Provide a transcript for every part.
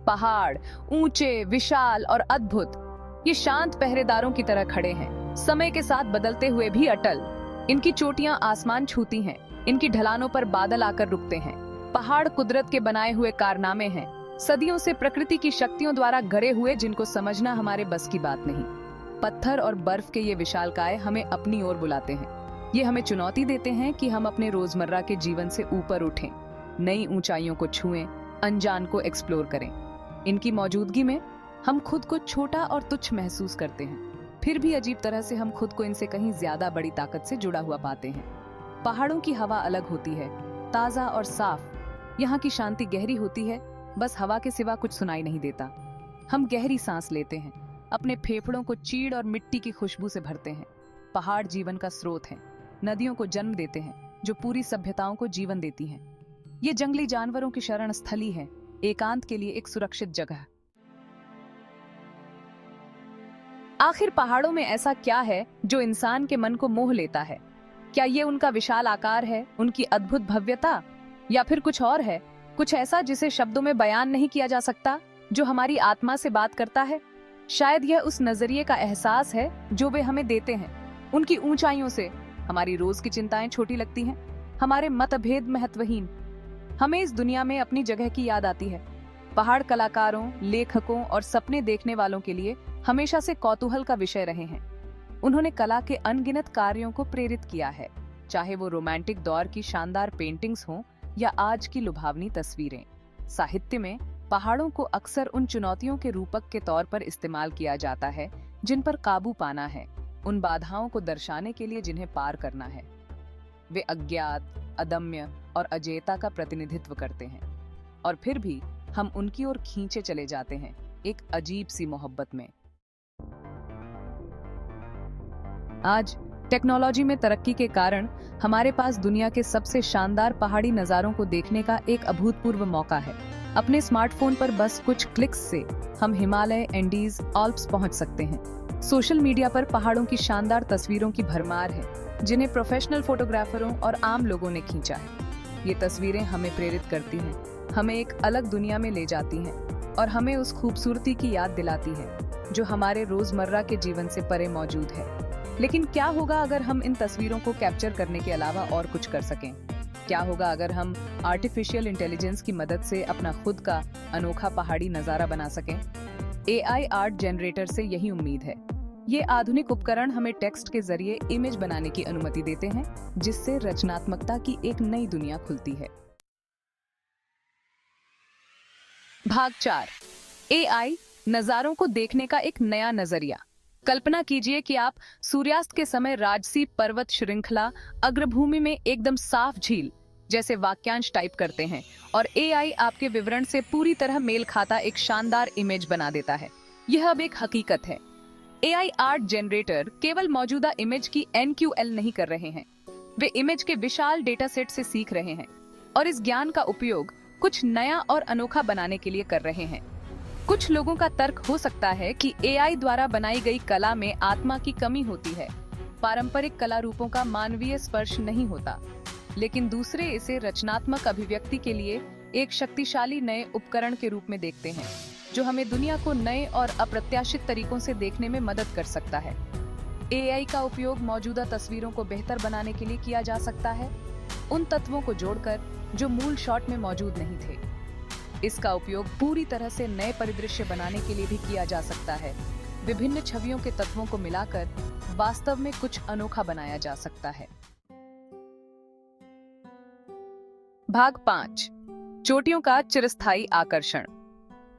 पहाड़ ऊंचे, विशाल और अद्भुत, ये शांत पहरेदारों की तरह खड़े हैं, समय के साथ बदलते हुए भी अटल। इनकी चोटियां आसमान छूती हैं, इनकी ढलानों पर बादल आकर रुकते हैं। पहाड़ कुदरत के बनाए हुए कारनामे हैं, सदियों से प्रकृति की शक्तियों द्वारा गढ़े हुए, जिनको समझना हमारे बस की बात नहीं। पत्थर और बर्फ के ये विशालकाय हमें अपनी ओर बुलाते हैं। ये हमें चुनौती देते हैं कि हम अपने रोजमर्रा के जीवन से ऊपर उठें, नई ऊंचाइयों को छुएं, अनजान को एक्सप्लोर करें। इनकी मौजूदगी में हम खुद को छोटा और तुच्छ महसूस करते हैं, फिर भी अजीब तरह से हम खुद को इनसे कहीं ज्यादा बड़ी ताकत से जुड़ा हुआ पाते हैं। पहाड़ों की हवा अलग होती है, ताजा और साफ। यहाँ की शांति गहरी होती है, बस हवा के सिवा कुछ सुनाई नहीं देता। हम गहरी सांस लेते हैं, अपने फेफड़ों को चीड़ और मिट्टी की खुशबू से भरते हैं। पहाड़ जीवन का स्रोत है, नदियों को जन्म देते हैं, जो पूरी सभ्यताओं को जीवन देती हैं। ये जंगली जानवरों की शरण स्थली है, एकांत के लिए एक सुरक्षित जगह। आखिर पहाड़ों में ऐसा क्या है जो इंसान के मन को मोह लेता है? क्या ये उनका विशाल आकार है, उनकी अद्भुत भव्यता, या फिर कुछ और है, कुछ ऐसा जिसे शब्दों में बयान नहीं किया जा सकता, जो हमारी आत्मा से बात करता है? शायद यह उस नजरिए का एहसास है जो वे हमें देते हैं। उनकी ऊंचाइयों से हमारी रोज की चिंताएं छोटी लगती हैं, हमारे मतभेद महत्वहीन। हमें इस दुनिया में अपनी जगह की याद आती है। पहाड़ कलाकारों, लेखकों और सपने देखने वालों के लिए हमेशा से कौतूहल का विषय रहे हैं। उन्होंने कला के अनगिनत कार्यों को प्रेरित किया है, चाहे वो रोमांटिक दौर की शानदार पेंटिंग्स हों या आज की लुभावनी तस्वीरें। साहित्य में पहाड़ों को अक्सर उन चुनौतियों के रूपक के तौर पर इस्तेमाल किया जाता है जिन पर काबू पाना है, उन बाधाओं को दर्शाने के लिए जिन्हें पार करना है। वे अज्ञात, अदम्य और अजेयता का प्रतिनिधित्व करते हैं, और फिर भी हम उनकी ओर खींचे चले जाते हैं, एक अजीब सी मोहब्बत में। आज टेक्नोलॉजी में तरक्की के कारण हमारे पास दुनिया के सबसे शानदार पहाड़ी नज़ारों को देखने का एक अभूतपूर्व मौका है। अपने स्मार्टफोन पर बस कुछ क्लिक्स से हम हिमालय, एंडीज, आल्प्स पहुंच सकते हैं। सोशल मीडिया पर पहाड़ों की शानदार तस्वीरों की भरमार है, जिन्हें प्रोफेशनल फोटोग्राफरों और आम लोगों ने खींचा है। ये तस्वीरें हमें प्रेरित करती हैं, हमें एक अलग दुनिया में ले जाती हैं और हमें उस खूबसूरती की याद दिलाती हैं जो हमारे रोजमर्रा के जीवन से परे मौजूद है। लेकिन क्या होगा अगर हम इन तस्वीरों को कैप्चर करने के अलावा और कुछ कर सकें? क्या होगा अगर हम आर्टिफिशियल इंटेलिजेंस की मदद से अपना खुद का अनोखा पहाड़ी नज़ारा बना सकें? AI आर्ट जनरेटर से यही उम्मीद है। ये आधुनिक उपकरण हमें टेक्स्ट के जरिए इमेज बनाने की अनुमति देते हैं, जिससे रचनात्मकता की एक नई दुनिया खुलती है। भाग 4, AI नज़ारों को देखने का एक नया नजरिया। कल्पना कीजिए कि आप सूर्यास्त के समय राजसी पर्वत श्रृंखला, अग्रभूमि में एकदम साफ झील जैसे वाक्यांश टाइप करते हैं और AI आपके विवरण से पूरी तरह मेल खाता एक शानदार इमेज बना देता है। यह अब एक हकीकत है। AI आर्ट जनरेटर केवल मौजूदा इमेज की NQL नहीं कर रहे हैं, वे इमेज के विशाल डेटा सेट से सीख रहे हैं और इस ज्ञान का उपयोग कुछ नया और अनोखा बनाने के लिए कर रहे हैं। कुछ लोगों का तर्क हो सकता है कि AI द्वारा बनाई गई कला में आत्मा की कमी होती है, पारंपरिक कला रूपों का मानवीय स्पर्श नहीं होता, लेकिन दूसरे इसे रचनात्मक अभिव्यक्ति के लिए एक शक्तिशाली नए उपकरण के रूप में देखते हैं, जो हमें दुनिया को नए और अप्रत्याशित तरीकों से देखने में मदद कर सकता है। AI का उपयोग मौजूदा तस्वीरों को बेहतर बनाने के लिए किया जा सकता है, उन तत्वों को जोड़कर जो मूल शॉट में मौजूद नहीं थे। इसका उपयोग पूरी तरह से नए परिदृश्य बनाने के लिए भी किया जा सकता है। विभिन्न छवियों के तत्वों को मिलाकर वास्तव में कुछ अनोखा बनाया जा सकता है। भाग 5, चोटियों का चिरस्थायी आकर्षण।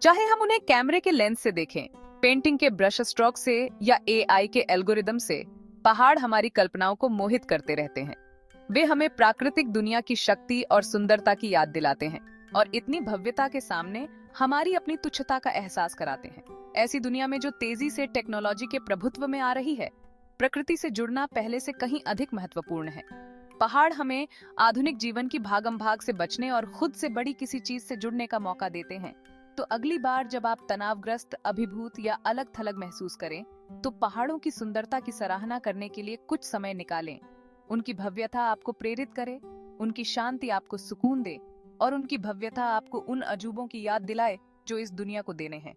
चाहे हम उन्हें कैमरे के लेंस से देखें, पेंटिंग के ब्रश स्ट्रोक से या AI के एल्गोरिदम से, पहाड़ हमारी कल्पनाओं को मोहित करते रहते हैं। वे हमें प्राकृतिक दुनिया की शक्ति और सुंदरता की याद दिलाते हैं और इतनी भव्यता के सामने हमारी अपनी तुच्छता का एहसास कराते हैं। ऐसी दुनिया में जो तेजी से टेक्नोलॉजी के प्रभुत्व में आ रही है, प्रकृति से जुड़ना पहले से कहीं अधिक महत्वपूर्ण है। पहाड़ हमें आधुनिक जीवन की भागम भाग से बचने और खुद से बड़ी किसी चीज से जुड़ने का मौका देते हैं। तो अगली बार जब आप तनावग्रस्त, अभिभूत या अलग थलग महसूस करें, तो पहाड़ों की सुंदरता की सराहना करने के लिए कुछ समय निकालें। उनकी भव्यता आपको प्रेरित करे, उनकी शांति आपको सुकून दे और उनकी भव्यता आपको उन अजूबों की याद दिलाए जो इस दुनिया को देने हैं।